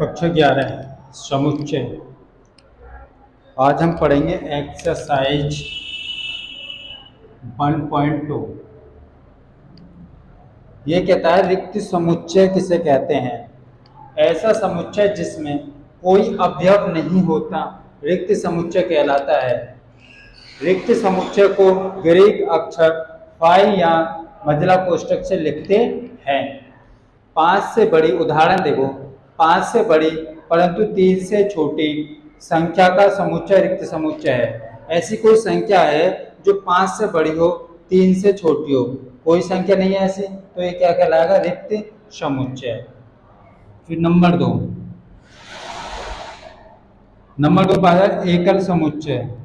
कक्षा 11 समुच्चय। आज हम पढ़ेंगे एक्सरसाइज 1.2। ये कहता है रिक्त समुच्चय किसे कहते हैं। ऐसा समुच्चय जिसमें कोई अवयव नहीं होता रिक्त समुच्चय कहलाता है। रिक्त समुच्चय को ग्रीक अक्षर फाई या महिला कोष्ठक से लिखते हैं। 5 से बड़ी, उदाहरण देखो, 5 से बड़ी परंतु 3 से छोटी संख्या का समुच्चय रिक्त समुच्चय है। ऐसी कोई संख्या है जो 5 से बड़ी हो, 3 से छोटी हो, कोई संख्या नहीं है ऐसी, तो ये क्या कहलाएगा, रिक्त समुच्चय। फिर नंबर 2 पाया एकल समुच्चय।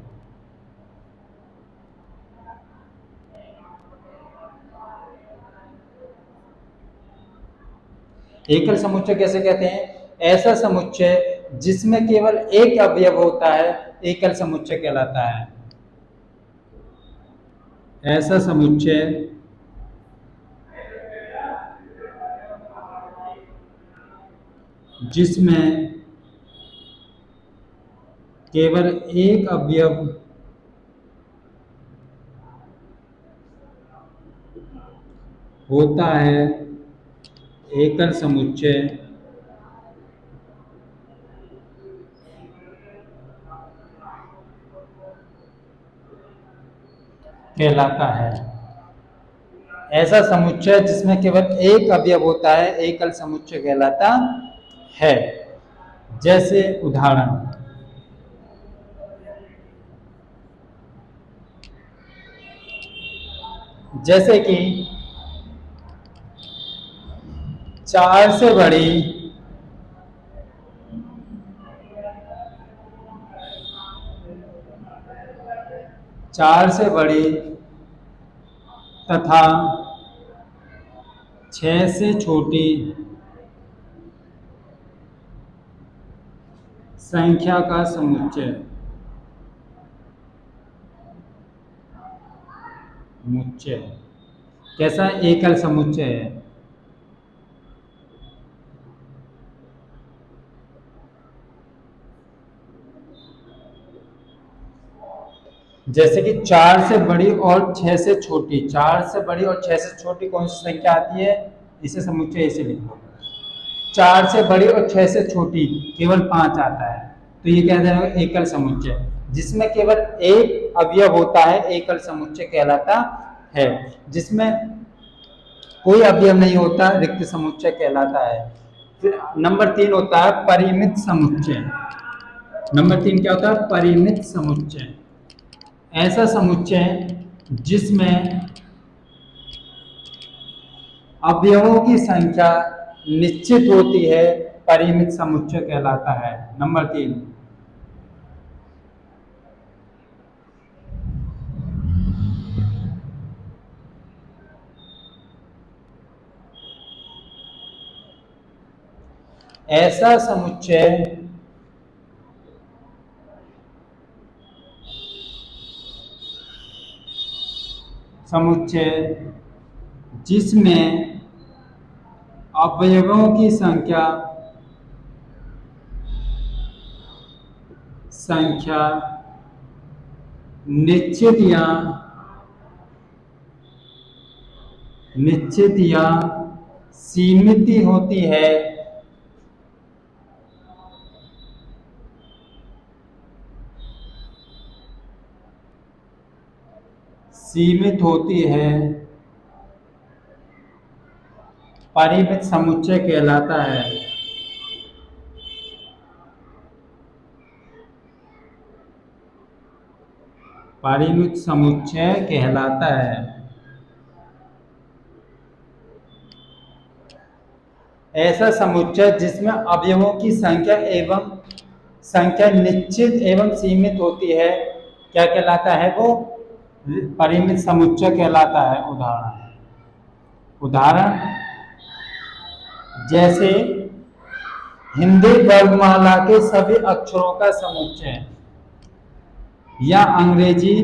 एकल समुच्चय कैसे कहते हैं? ऐसा समुच्चय जिसमें केवल एक अवयव होता है एकल समुच्चय कहलाता है। ऐसा समुच्चय जिसमें केवल एक अवयव होता है एकल समुच्चय कहलाता है। ऐसा समुच्चय जिसमें केवल एक अवयव होता है एकल समुच्चय कहलाता है। जैसे उदाहरण, जैसे कि 4 से बड़ी तथा 6 से छोटी संख्या का समुच्चय कैसा एकल समुच्चय है। जैसे कि 4 से बड़ी और 6 से छोटी, 4 से बड़ी और 6 से छोटी कौन सी संख्या आती है, इसे समुच्चय ऐसे लिख लो। 4 से बड़ी और 6 से छोटी केवल 5 आता है, तो ये कहते हैं एकल समुच्चय। जिसमें केवल एक अवयव होता है एकल समुच्चय कहलाता है। जिसमें कोई अवयव नहीं होता रिक्त समुच्चय कहलाता है। फिर नंबर 3 होता है परिमित समुच्चय। नंबर 3 क्या होता है? परिमित समुच्चय। ऐसा समुच्चय जिसमें अवयवों की संख्या निश्चित होती है परिमित समुच्चय कहलाता है। नंबर 3, ऐसा समुच्चय जिसमें अवयवों की संख्या निश्चित या सीमित होती है। परिमित समुच्चय कहलाता है। परिमित समुच्चय कहलाता है। ऐसा समुच्चय जिसमें अवयवों की संख्या निश्चित एवं सीमित होती है क्या कहलाता है? वो परिमित समुच्चय कहलाता है। उदाहरण जैसे हिंदी वर्णमाला के सभी अक्षरों का समुच्चय या अंग्रेजी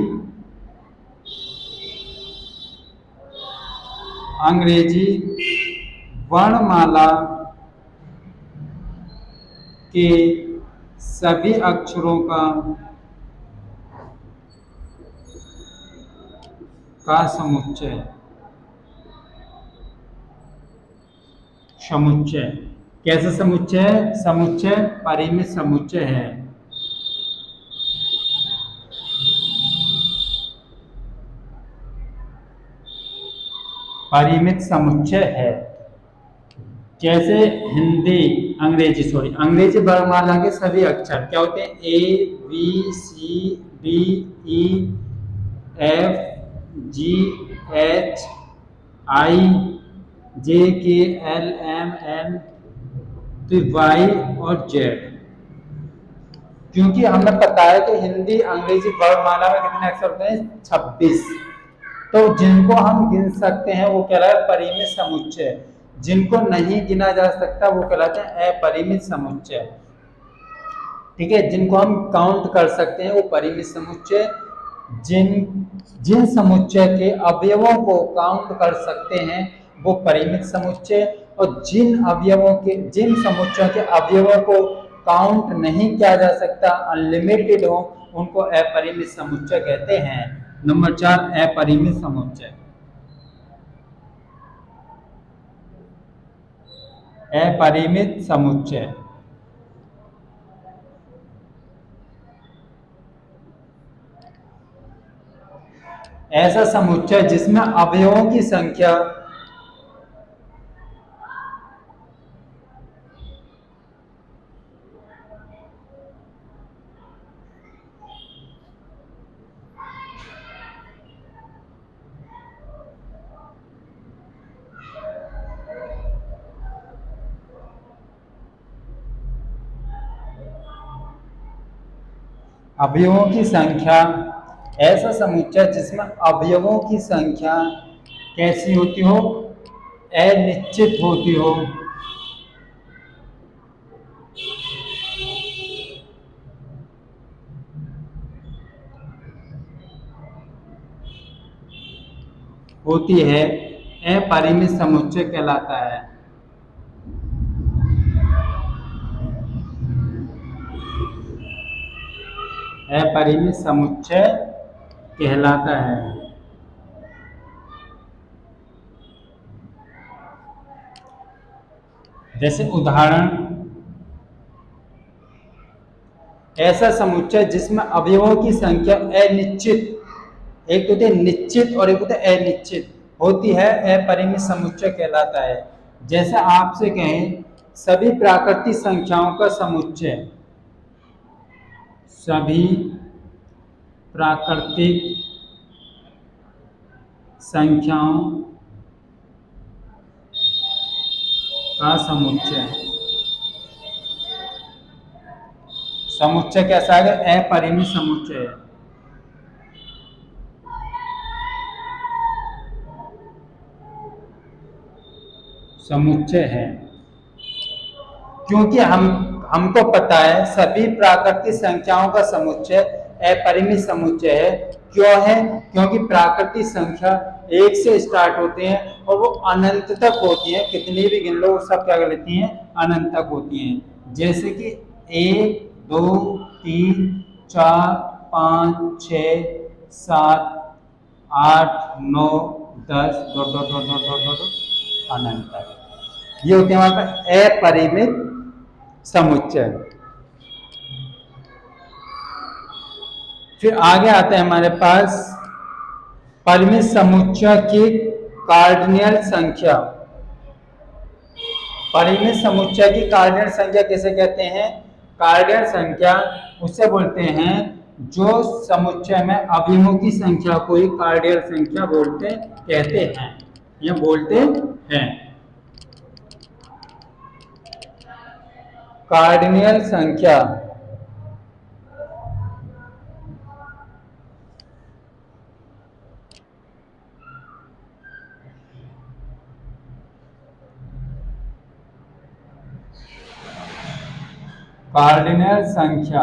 वर्णमाला के सभी अक्षरों का समुच्चय। समुच्चय कैसा समुच्चय है? समुच्चय परिमित समुच्चय है। परिमित समुच्चय है। जैसे हिंदी, अंग्रेजी वर्णमाला के सभी अक्षर क्या होते हैं? A B C D E F G H I J K L M N Y और जेड। क्योंकि हमें पता है कि हिंदी अंग्रेजी वर्णमाला में कितने अक्षर होते हैं? 26। तो जिनको हम गिन सकते हैं वो कहलाता है परिमित समुच्चय, जिनको नहीं गिना जा सकता वो कहलाते हैं अपरिमित समुच्चय। ठीक है, जिनको हम काउंट कर सकते हैं वो परिमित समुच्चय। जिन समुच्चय के अवयवों को काउंट कर सकते हैं वो परिमित समुच्चय, और जिन समुच्चयों के अवयवों को काउंट नहीं किया जा सकता, अनलिमिटेड हो, उनको अपरिमित समुच्चय कहते हैं। नंबर 4 अपरिमित समुच्चय। अपरिमित समुच्चय ऐसा समुच्चय जिसमें अवयवों की संख्या अवयवों की संख्या ऐसा समुच्चय जिसमें अवयवों की संख्या कैसी होती हो? अनिश्चित होती हो। होती है, अपरिमित समुच्चय कहलाता है। अपरिमित समुच्चय कहलाता है। जैसे उदाहरण, ऐसा समुच्चय जिसमें अवयवों की संख्या अनिश्चित, एक होते हैं निश्चित और एक होते हैं अनिश्चित, होती है, अपरिमित समुच्चय कहलाता है। जैसे आपसे कहें सभी प्राकृतिक संख्याओं का समुच्चय, सभी प्राकृतिक संख्याओं का समुच्चय। समुच्चय कैसा है? अपरिमित समुच्चय है। समुच्चय है क्योंकि हमको पता है सभी प्राकृतिक संख्याओं का समुच्चय अपरिमित समुच्चय है। क्यों है? क्योंकि प्राकृतिक संख्या 1 से स्टार्ट होते हैं और वो अनंत तक होती है। कितनी भी गिन लो वो सब क्या कर लेती हैं? अनंत तक होती हैं। जैसे कि 1 2 3 4 5 6 7 8 9 10 dot dot dot dot dot dot अनंत तक। ये होते हैं हमारे पास अपरिमित समुच्चय। फिर आगे आते हैं हमारे पास परिमित समुच्चय की कार्डिनल संख्या। परिमित समुच्चय की कार्डिनल संख्या किसे कहते हैं? कार्डिनल संख्या उसे बोलते हैं जो समुच्चय में अवयवों की संख्या को ही कार्डिनल संख्या कहते हैं या बोलते हैं। कार्डिनल संख्या कार्डिनल संख्या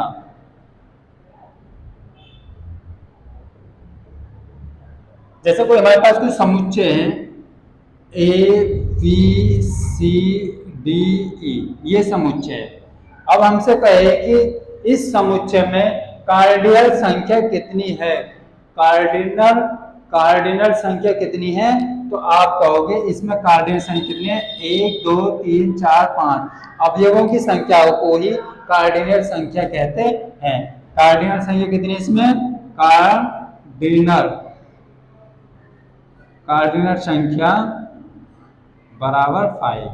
जैसे कोई हमारे पास कोई समुच्चय है ए बी सी डी ई, ये समुच्चय है। अब हमसे कहे कि इस समुच्चय में कार्डिनल संख्या कितनी है, कार्डिनल संख्या कितनी है, तो आप कहोगे इसमें कार्डिनल संख्या कितनी है, 1 2 3 4 5 अवयवों की संख्या को ही कार्डिनल संख्या कहते हैं। कार्डिनल संख्या कितनी है इसमें, कार्डिनल संख्या बराबर 5,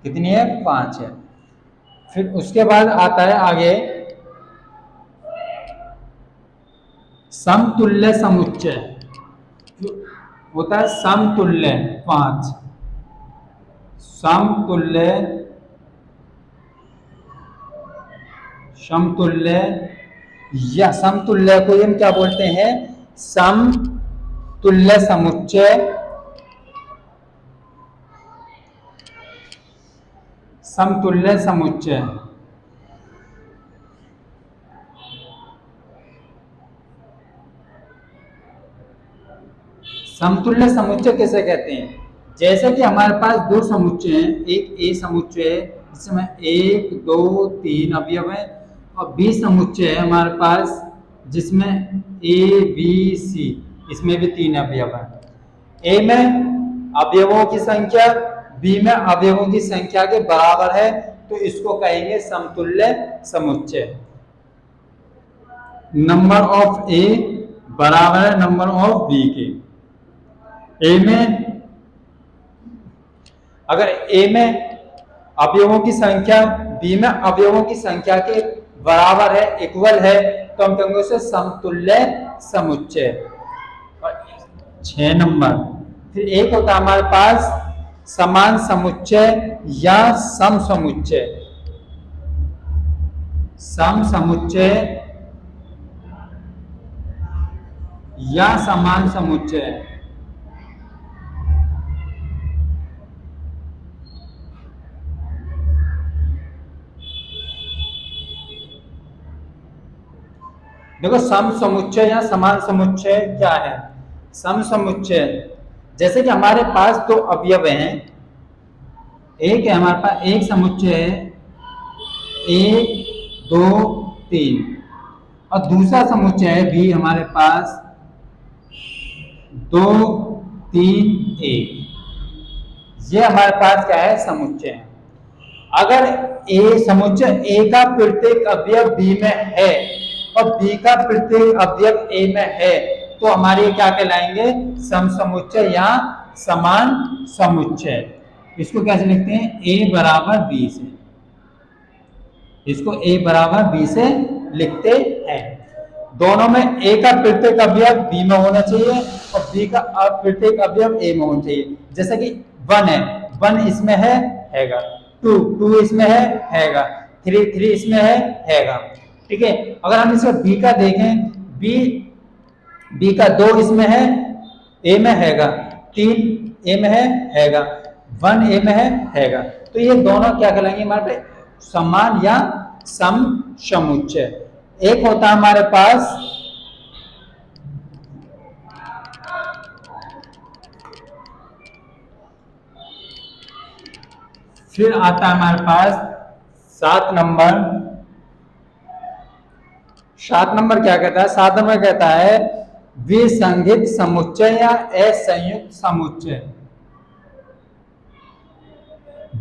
कितनी है, 5 है। फिर उसके बाद आता है आगे समतुल्य समुच्चय, होता है समतुल्य 5, समतुल्य या समतुल्य को हम क्या बोलते हैं, समतुल्य समुच्चय, समतुल्य समुच्चय। समतुल्य समुच्चय किसे कहते हैं, जैसे कि हमारे पास दो समुच्चय हैं, एक ए समुच्चय है जिसमें 1 2 3 अवयव है, और बी समुच्चय है हमारे पास जिसमें ए बी सी, इसमें भी 3 अवयव है। ए में अवयवों की संख्या बी में अवयवों की संख्या के बराबर है, तो इसको कहेंगे समतुल्य समुच्चय। नंबर ऑफ ए बराबर है नंबर ऑफ बी के। ए में अगर ए में अवयवों की संख्या बी में अवयवों की संख्या के बराबर है, इक्वल है, तो हम कहेंगे उसे समतुल्य समुच्चय। 6 नंबर, फिर एक होता है हमारे पास समान समुच्चय या सम समुच्चय। सम समुच्चय या समान समुच्चय। देखो सम समुच्चय या समान समुच्चय क्या है। सम समुच्चय जैसे कि हमारे पास दो अवयव हैं, एक है हमारे पास एक समुच्चय है 1 2 3, और दूसरा समुच्चय है भी हमारे पास 2 3 1। ये हमारे पास क्या है, समुच्चय है। अगर ए समुच्चय ए का प्रत्येक अवयव बी में है और बी का प्रत्येक अवयव ए में है, तो हमारे क्या कहलाएंगे, सम समुच्चय या समान समुच्चय। इसको कैसे लिखते हैं, ए बराबर बी से, इसको ए बराबर बी से लिखते हैं। दोनों में ए का प्रत्येक अवयव बी में होना चाहिए और बी का प्रत्येक अवयव ए में होना चाहिए। जैसे कि 1 है, 1 इसमें हैगा, 2 इसमें हैगा, 3 इसमें हैगा। ठीक है, अगर हम इसका बी का देखें, बी का 2 इसमें है, ए में हैगा, 3 ए में हैगा, 1 ए में हैगा। तो ये दोनों क्या कहलाएंगे हमारे पे, समान या सम समुच्चय। एक होता है हमारे पास फिर आता है हमारे पास 7 नंबर। 7 नंबर क्या कहता है, 7 नंबर कहता है विसंगत समुच्चय या असंयुक्त समुच्चय।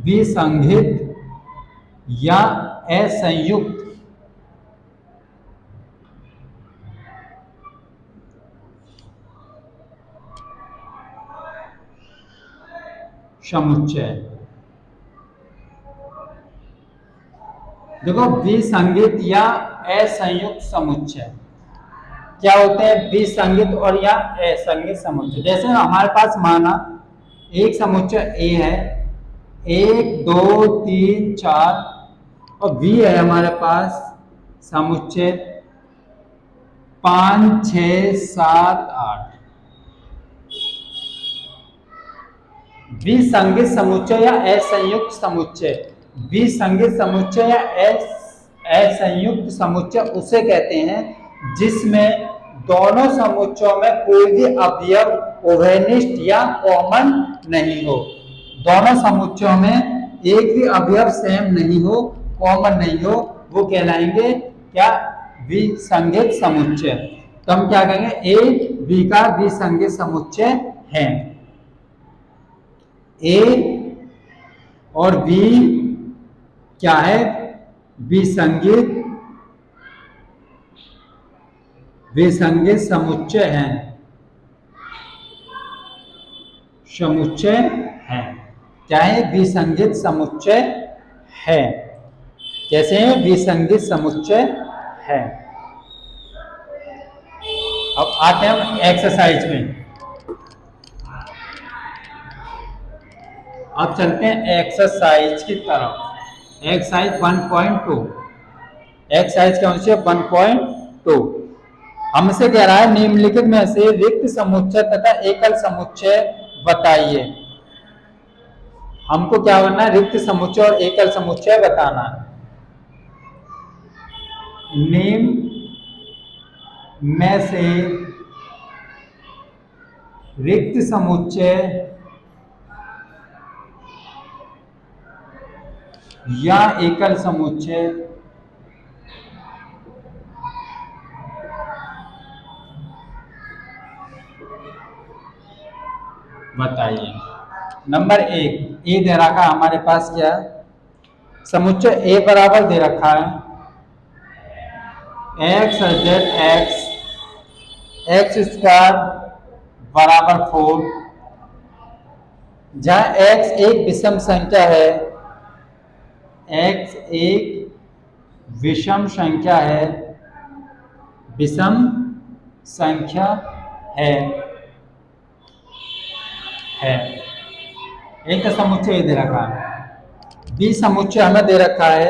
विसंगत या असंयुक्त समुच्चय। देखो विसंगत या असंयुक्त समुच्चय क्या होते हैं, विसंगत और या असंगत समुच्चय। जैसे हमारे पास माना एक समुच्चय ए है, 1 2 3 4, और बी है हमारे पास समुच्चय 5 6 7 8। विसंगत समुच्चय या असंयुक्त समुच्चय। विसंगत समुच्चय या असंयुक्त समुच्चय उसे कहते हैं जिसमें दोनों समुच्चयों में कोई भी अवयव उभयनिष्ठ या कॉमन नहीं हो। दोनों समुच्चयों में एक भी अवयव सेम नहीं हो, कॉमन नहीं हो वो कहलाएंगे क्या, विसंगत समुच्चय। तो हम क्या कहेंगे, ए बी का विसंगत समुच्चय है। ए और बी क्या है, विसंगत समुच्चय है, समुच्चय है। क्या है, विसंगत समुच्चय है। कैसे है, विसंगत समुच्चय है। अब आते हैं हम एक्सरसाइज में। अब चलते हैं एक्सरसाइज की तरफ। एक्सरसाइज 1.2। एक्सरसाइज कौन सी है, 1.2। हमसे कह रहा है निम्नलिखित में से रिक्त समुच्चय तथा एकल समुच्चय बताइए। हमको क्या करना है, रिक्त समुच्चय और एकल समुच्चय बताना है। निम्न में से रिक्त समुच्चय या एकल समुच्चय बताइए। नंबर 1, ए दे रखा हमारे पास क्या है, समुच्चय ए बराबर दे रखा है एक्स जेड एक्स स्क्वायर बराबर 4, जहां एक्स एक विषम संख्या है, एक्स एक विषम संख्या है, विषम संख्या है। एक का समुच्चय दे रखा है। बी समुच्चय हमें दे रखा है,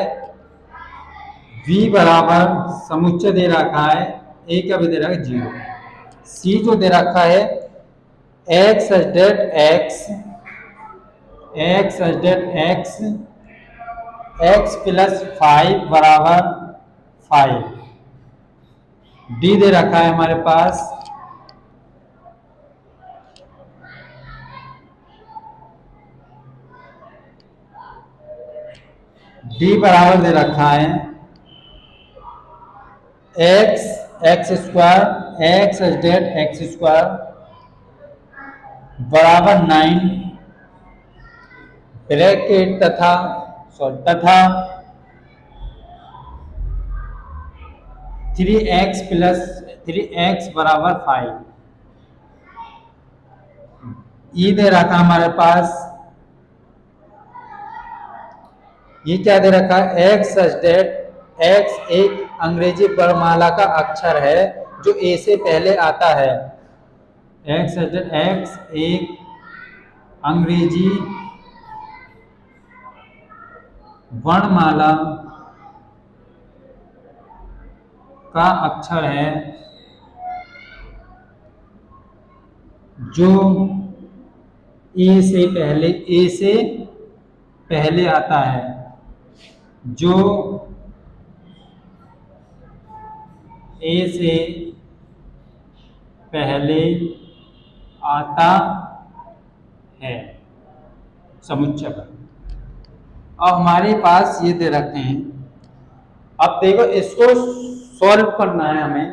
v बराबर समुच्चय दे रखा है, ए का भी दे रखा है 0। सी जो दे रखा है एक्स डेट एक्स एक्स प्लस 5 बराबर 5। डी दे रखा है हमारे पास डी बराबर दे रखा है एक्स स्क्वायर बराबर 9 ब्रैकेट तथा 3x बराबर 5। ई दे रखा हमारे पास, ये क्या दे रखा है, एक्स एक अंग्रेजी वर्णमाला का अक्षर है जो ए से पहले आता है। एक्स एक अंग्रेजी वर्णमाला का अक्षर है जो ए से पहले आता है, जो ए से पहले आता है समुच्चय पर। अब हमारे पास ये दे रखे हैं, अब देखो इसको सॉल्व करना है हमें।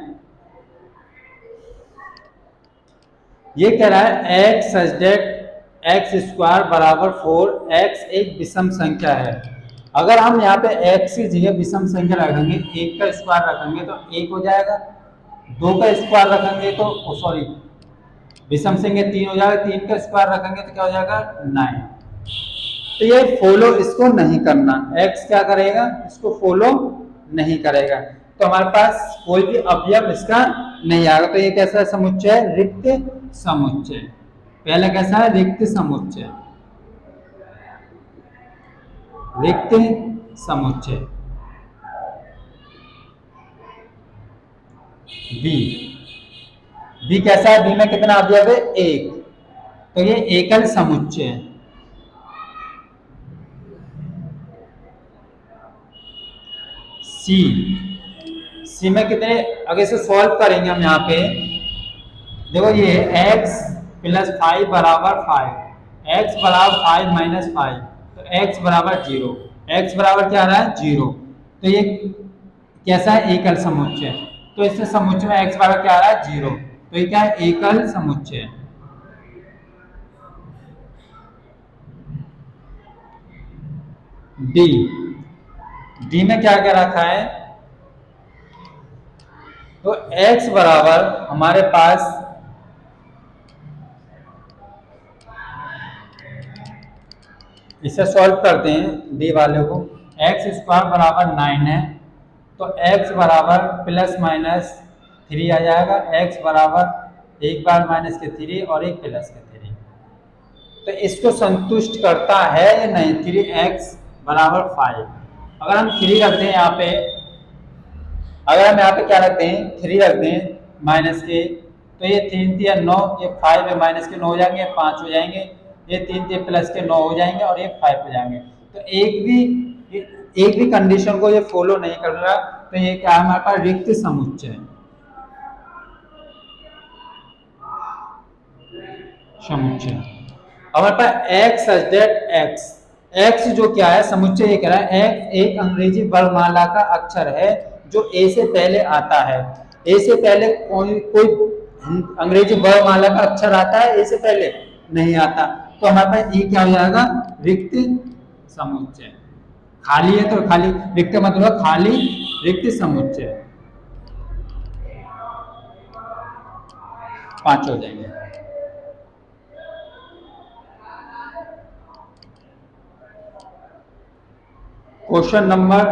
ये कह रहा है एक्स स्क्वायर बराबर 4, एक्स एक विषम संख्या है। अगर हम यहाँ पे एक्स की जगह विषम संख्या रखेंगे, एक का स्क्वायर रखेंगे तो एक हो जाएगा, 2 का स्क्वायर रखेंगे तो सॉरी विषम संख्या 3 हो जाएगा, 3 का स्क्वायर रखेंगे तो क्या हो जाएगा 9। तो ये फॉलो इसको नहीं करना, एक्स क्या करेगा, इसको फॉलो नहीं करेगा, तो हमारे पास कोई भी अवयव इसका नहीं आएगा। तो ये कैसा समुच्चय है, रिक्त समुच्चय। पहला कैसा है, रिक्त समुच्चय, रिक्त समुच्चय। बी कैसा है, बी में कितना अवयव है, एक, तो ये एकल समुच्चय है। सी में कितने, अगर इसे सॉल्व करेंगे हम यहाँ पे देखो, ये x प्लस 5 बराबर 5, x बराबर 5 माइनस 5, तो x बराबर 0। x बराबर क्या आ रहा है 0। तो ये कैसा है एकल समुच्चय। तो इससे समुच्चय में x बराबर क्या आ रहा है 0, तो ये क्या है एकल समुच्चय। डी, डी में क्या क्या रखा है, तो x बराबर हमारे पास इसे सॉल्व करते हैं डी वाले को। एक्स स्क्वायर बराबर 9 है, तो x बराबर प्लस माइनस 3 आ जाएगा। x बराबर एक बार माइनस के 3 और एक प्लस के 3, तो इसको संतुष्ट करता है या नहीं। 3x बराबर 5, अगर हम 3 रखते हैं यहाँ पे, अगर हम यहाँ पे क्या रखते हैं 3 रखते हैं माइनस के, तो ये 3 3 9, ये 5 है माइनस के 9 हो जाएंगे, 5 हो जाएंगे, ये 3 3 प्लस के 9 हो जाएंगे और ये 5 हो जाएंगे। तो एक भी कंडीशन को ये फॉलो नहीं कर रहा, तो ये क्या है हमारे पास रिक्त समुच्चय समुच्चय। हमारे पास x such that x, x जो क्या है समुच्चय ये कह रहा है एक्स एक अंग्रेजी वर्णमाला का अक्षर है जो ए से पहले आता है। ए से पहले कोई अंग्रेजी वर्णमाला का अक्षर आता है ए से पहले नहीं आता, तो हमारे पास ये क्या हो जाएगा रिक्त समुच्चय। खाली है तो खाली, रिक्त मतलब खाली रिक्त समुच्चय, 5 हो जाएंगे। क्वेश्चन नंबर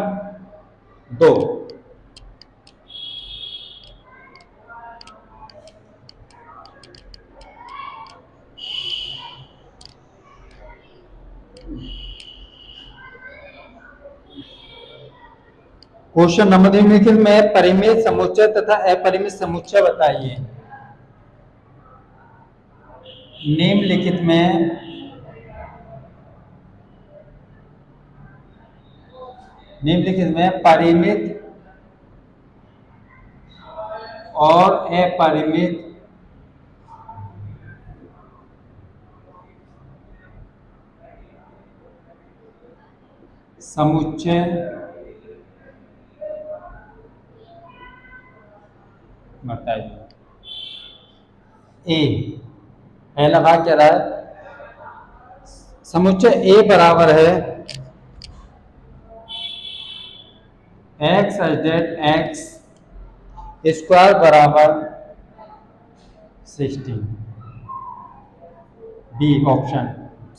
2, क्वेश्चन नंबर निम्नलिखित में परिमित समुच्चय तथा अपरिमित समुच्चय बताइए। निम्नलिखित में परिमित और अपरिमित समुच्चय बताइए। ए, पहला भाग क्या रहा है, समुच्चय ए बराबर है एक्स डेट एक्स स्क्वायर बराबर 16। बी ऑप्शन,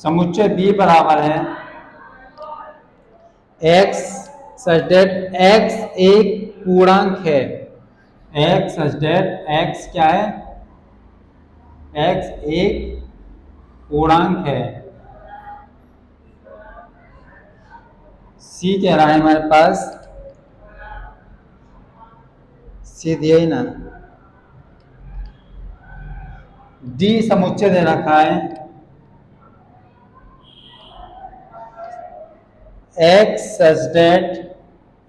समुच्चय बी बराबर है एक्स सच डेट एक्स एक पूर्णांक है, एक्स सच डेट एक्स क्या है, एक्स एक पूर्णांक है। सी कह रहा है हमारे पास, सी दिया ही ना। डी समुच्चय दे रखा है एक्स सच डेट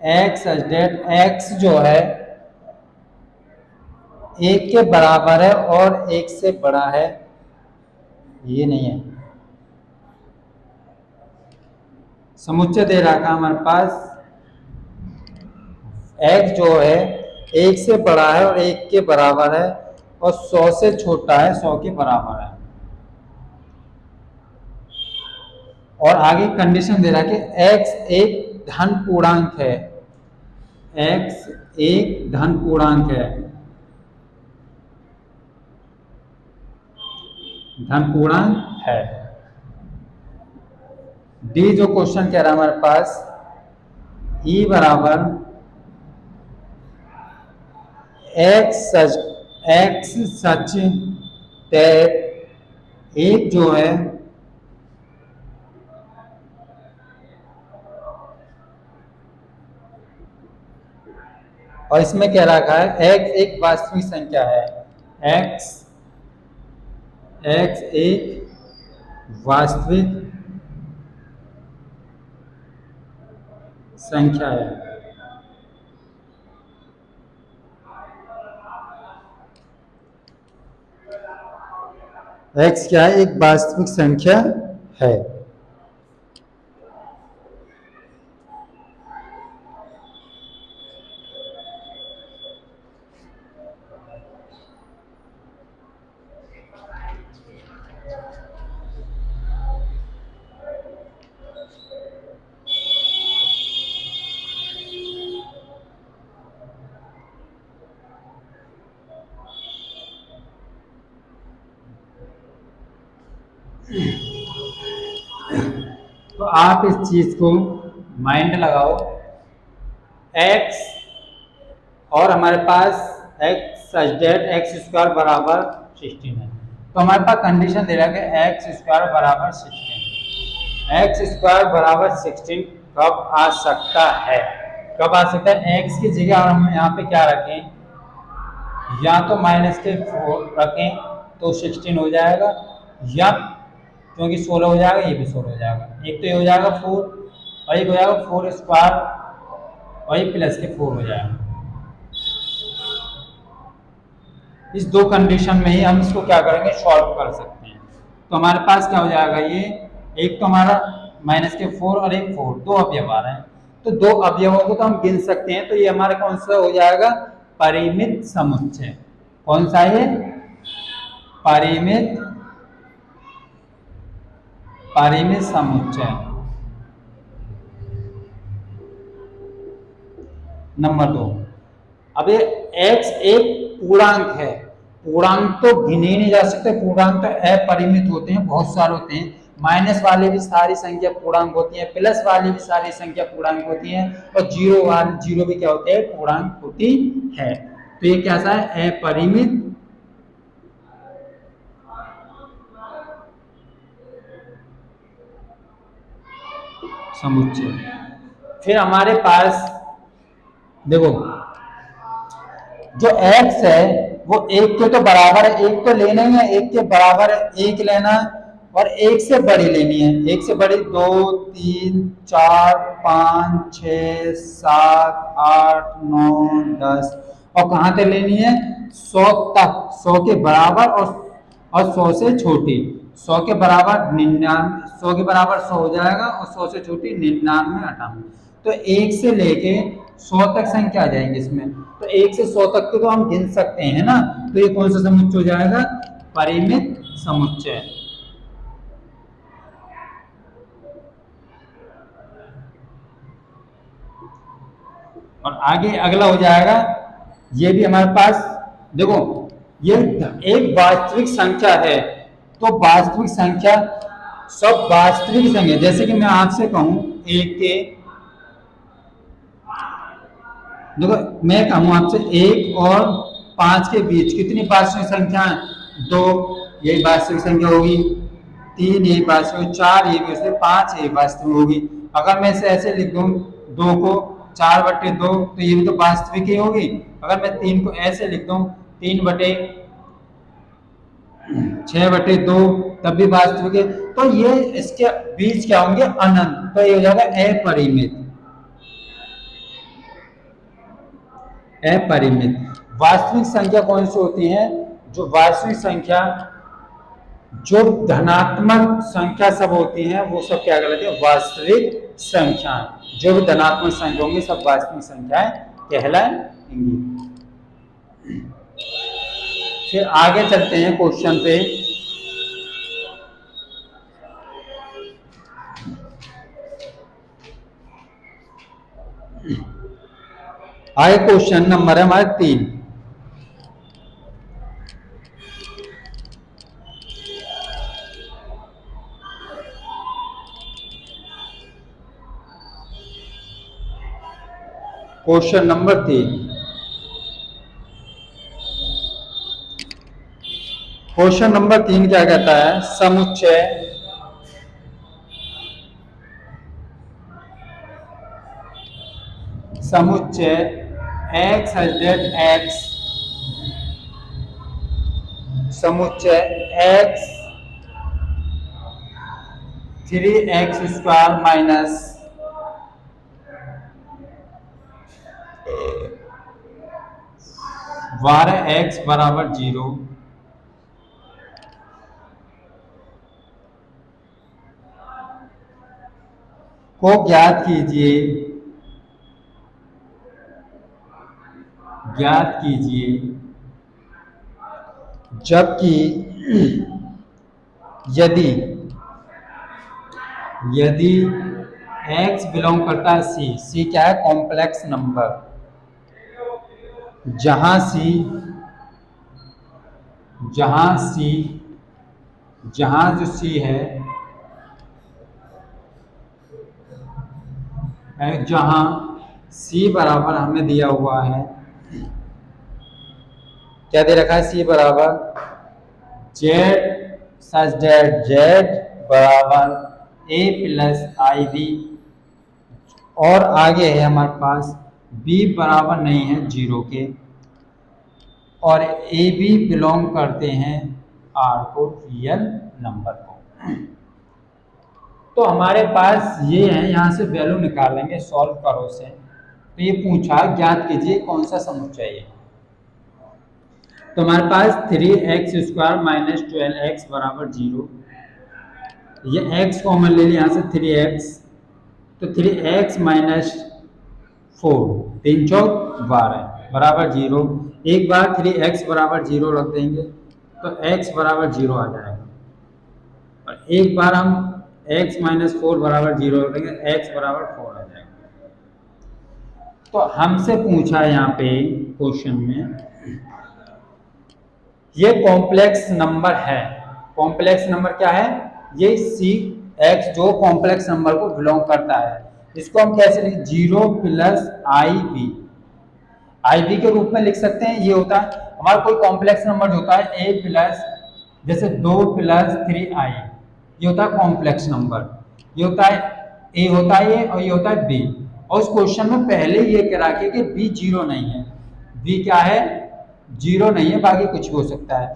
एक्स जो है एक के बराबर है और एक से बड़ा है, ये नहीं है। समुच्चय दे रखा हमारे पास x जो है एक से बड़ा है और एक के बराबर है और 100 से छोटा है 100 के बराबर है। और आगे कंडीशन दे रहा है कि x एक धन पूर्णांक है, x एक धन पूर्णांक है, धन पूर्णांक है। डी जो क्वेश्चन कह रहा है हमारे पास E बराबर एक्स सच दैट एक जो है और इसमें क्या रखा है एक्स एक वास्तविक संख्या है, एक्स एक वास्तविक संख्या है। एक्स क्या है एक वास्तविक संख्या है। आप इस चीज को माइंड लगाओ, x और हमारे पास x such that x square बराबर 16 है। तो हमारे पास कंडीशन दे रहा है कि एक्स स्क्वायर बराबर 16, एक्स स्क्वायर बराबर 16 कब आ सकता है? कब आ सकता है? x की जगह और हम यहाँ पे क्या रखें, या तो माइनस के 4 रखें तो 16 हो जाएगा, या क्योंकि 16 हो जाएगा, ये भी 16 हो जाएगा, एक तो ये हो जाएगा 4 और एक हो जाएगा 4 स्क्वायर और ये प्लस के 4 हो जाएगा। इस दो कंडीशन में ही हम इसको क्या करेंगे, सॉल्व कर सकते हैं। तो हमारे पास क्या हो जाएगा, ये एक तो हमारा माइनस के 4 और एक 4, दो अवयव आ रहे हैं, तो दो अवयवों को तो हम गिन सकते हैं। तो ये हमारा कौन सा हो जाएगा, परिमित समुच्चय। कौन सा है? परिमित परिमित समुच्चय। नंबर 2, अब ये x एक पूर्णांक है, पूर्णांक तो गिने नहीं जा सकते, पूर्णांक तो अपरिमित होते हैं, बहुत सारे होते हैं। माइनस वाले भी सारी संख्या पूर्णांक होती है, प्लस वाली भी सारी संख्या पूर्णांक होती है, और जीरो भी क्या होते हैं, पूर्णांक होती है। तो ये कैसा है, अपरिमित समुच्चय। फिर हमारे पास देखो, जो x है वो एक के तो बराबर है, एक तो लेना ही है, एक के बराबर है एक लेना है, और एक से बड़ी लेनी है। एक से बड़ी 2 3 4 5 6 7 8 9 10, और कहाँ तक लेनी है, 100 तक, 100 के बराबर और 100 से छोटी। 100 के बराबर 99, 100 के बराबर 100 हो जाएगा, और 100 से छोटी 99 98। तो एक से लेके 100 तक संख्या आ जाएंगे इसमें, तो 1 से 100 तक के तो हम गिन सकते हैं ना। तो ये कौन सा समुच्चय हो जाएगा, परिमित समुच्चय। और आगे अगला हो जाएगा, ये भी हमारे पास देखो, ये एक वास्तविक संख्या है, तो वास्तविक संख्या सब वास्तविक संख्या, जैसे कि मैं आपसे कहूं एक के, देखो मैं कहूं आपसे 1 और 5 के बीच कितनी वास्तविक संख्या है, 2, यही वास्तविक संख्या होगी। 3 यही वास्तविक, 4 ये भी, उसमें 5 यही वास्तविक होगी। अगर मैं इसे ऐसे लिख दूं 2 को 4/2, तो ये भी तो वास्तविक ही होगी। अगर मैं 3 को ऐसे लिख दूं 3/6/2, तब भी वास्तविक है। तो ये इसके बीच क्या होंगे, अनंत, तो ये हो जाएगा अपरिमित। अपरिमित वास्तविक संख्या कौन सी होती है, जो वास्तविक संख्या, जो धनात्मक संख्या सब होती हैं वो सब क्या कहलाती है, वास्तविक संख्या। जो भी धनात्मक संख्या होंगी सब वास्तविक संख्याएं कहलाएंगी। फिर आगे चलते हैं क्वेश्चन पे। आगे क्वेश्चन नंबर है हमारे 3। क्वेश्चन नंबर 3, क्वेश्चन नंबर 3 क्या कहता है, समुच्चय एक्स एक्स, समुच्चय एक्स 3x² माइनस 12x बराबर 0 को ज्ञात कीजिए, जबकि यदि x बिलोंग करता है सी क्या है, कॉम्प्लेक्स नंबर, जहां जो सी है जहाँ C बराबर हमें दिया हुआ है, क्या दे रखा है, C बराबर Z सच दैट Z बराबर A प्लस IB, और आगे है हमारे पास B बराबर नहीं है 0 के, और AB बिलोंग करते हैं R को, रियल नंबर को। तो हमारे पास ये है, यहाँ से वैल्यू निकालेंगे सॉल्व करो से। तो ये पूछा ज्ञात कीजिए कौन सा समुच्चय है। तो हमारे पास 3x² माइनस 12x बराबर 0, ये x कॉमन ले लिया यहाँ से 3x, तो 3x माइनस 4, 3 चौक 12 बराबर 0। एक बार 3x बराबर 0 रख देंगे तो x बराबर 0 आ जाएगा, और एक बार हम x माइनस 4 बराबर 0 रख देंगे, x बराबर 4 आ जाएगा। तो हमसे पूछा यहाँ पे क्वेश्चन में, ये कॉम्प्लेक्स नंबर है। कॉम्प्लेक्स नंबर क्या है, ये x जो कॉम्प्लेक्स नंबर को बिलोंग करता है, इसको हम कैसे लिखें, 0 प्लस IB के रूप में लिख सकते हैं। ये होता है हमारा कोई कॉम्प्लेक्स नंबर जो होता है a प्लस, जैसे 2 प्लस 3i, ये होता है कॉम्प्लेक्स नंबर। ये होता है a होता है ये, और ये होता है b। और उस क्वेश्चन में पहले ये कह रखिए कि b 0 नहीं है, b क्या है, 0 नहीं है, बाकी कुछ भी हो सकता है।